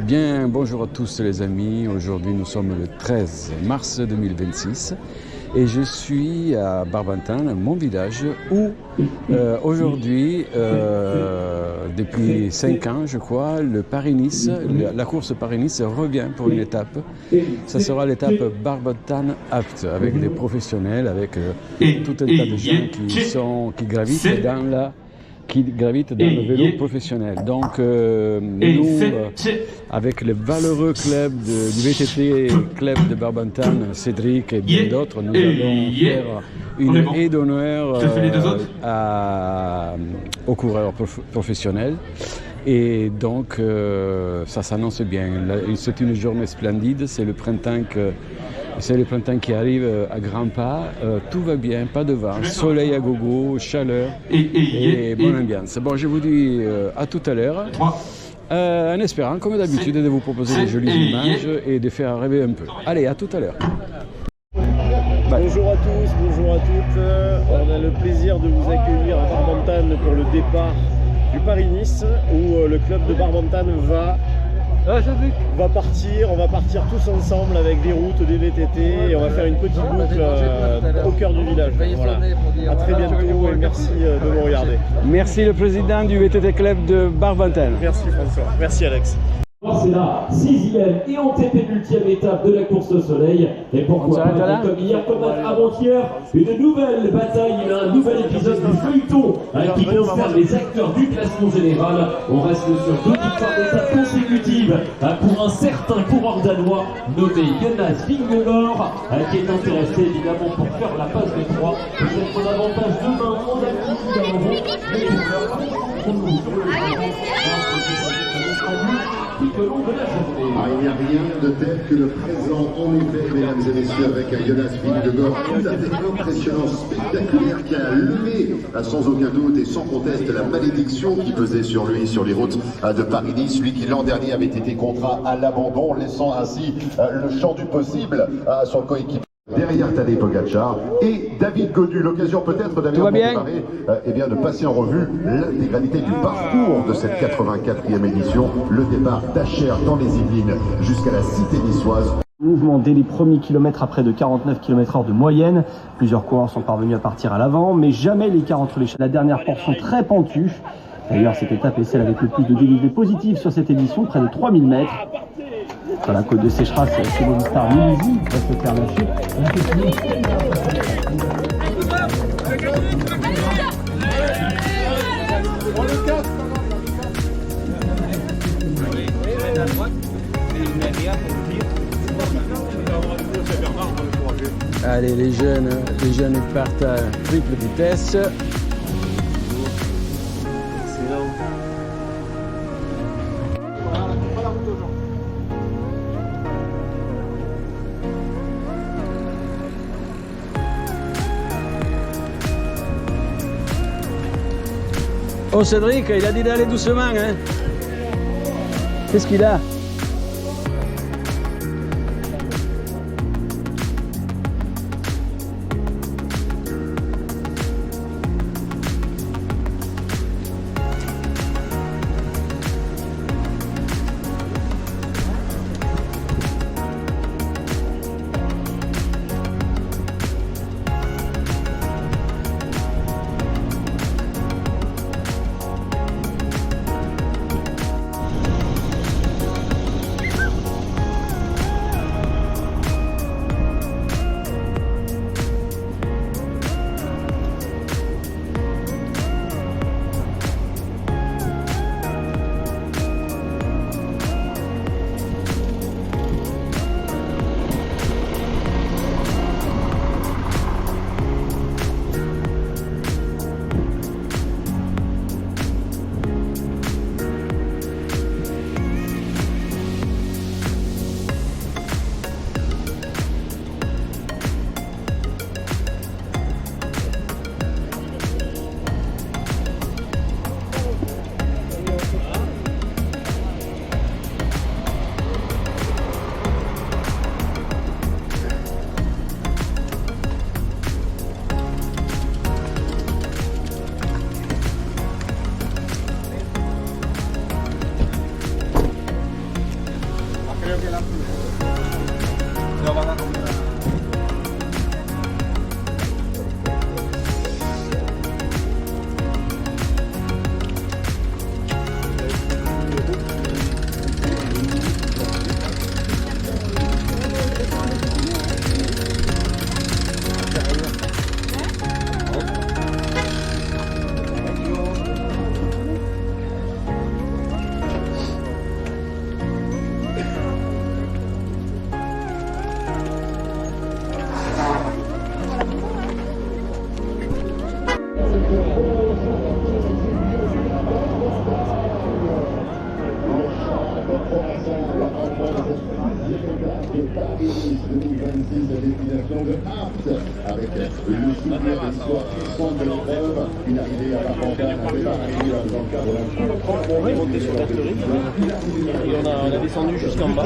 Bien, bonjour à tous les amis. Aujourd'hui, nous sommes le 13 mars 2026 et je suis à Barbantane, mon village, où aujourd'hui, depuis 5 ans, je crois, le Paris-Nice, la course Paris-Nice revient pour une étape. Ça sera l'étape Barbantane-Apt avec des professionnels, avec tout un tas de gens qui gravitent dans le vélo professionnel. Donc nous, avec le valeureux club du VTT club de Barbantane, Cédric et bien d'autres, nous allons faire une aide d'honneur aux coureurs professionnels. Et donc ça s'annonce bien. C'est une journée splendide, c'est le printemps qui arrive à grands pas, tout va bien, pas de vent, soleil à gogo, chaleur et bonne ambiance. Bon, je vous dis à tout à l'heure, en espérant, comme d'habitude, de vous proposer des jolies images et de faire rêver un peu. Allez, à tout à l'heure. Bonjour à tous, bonjour à toutes. On a le plaisir de vous accueillir à Barbantane pour le départ du Paris-Nice, où le club de Barbantane va partir. On va partir tous ensemble avec des routes, des VTT, et on va faire une petite boucle au cœur du village. Voilà. À très bientôt et merci de nous regarder. Merci le président du VTT club de Barbantane. Merci François, merci Alex. C'est la 6e et antépénultième étape de la course au soleil. Et pourquoi pas, comme hier, comme avant-hier, une nouvelle bataille, un nouvel épisode du feuilleton qui concerne les acteurs du classement général. On reste sur 2 victoires d'étape consécutives pour un certain coureur danois nommé Jonas Vingegaard, qui est intéressé évidemment pour faire la passe de 3. Peut-être un avantage demain en altitude à nouveau. Il n'y a rien de tel que le présent, en effet, mesdames et messieurs, avec Jonas Vingegaard, tout à fait impressionnant, spectaculaire, qui a levé sans aucun doute et sans conteste la malédiction qui pesait sur lui sur les routes de Paris-Nice, lui qui l'an dernier avait été contraint à l'abandon, laissant ainsi le champ du possible à son coéquipier. Derrière Tadej Pogacar et David Gaudu, l'occasion peut-être d'ailleurs de passer en revue l'intégralité du parcours de cette 84e édition, le départ d'Acher dans les Yvelines jusqu'à la cité niçoise. Mouvement dès les premiers kilomètres à près de 49 km/h de moyenne. Plusieurs coureurs sont parvenus à partir à l'avant, mais jamais l'écart entre les la dernière portion très pentue. D'ailleurs, cette étape est celle avec le plus de dénivelé positif sur cette édition, près de 3000 mètres. Sur la côte de Sécheras, c'est le Star Milisi qui va se faire lâcher. Allez, les jeunes partent à triple vitesse. Oh Cédric, il a dit d'aller doucement, hein? Qu'est-ce qu'il a? Paris-Nice 2026 à destination de Apt, avec le soutien des sportifs de l'épreuve, une arrivée à Barbantane avec Paris dans le cadre d'un On est monté sur la et on a descendu jusqu'en bas.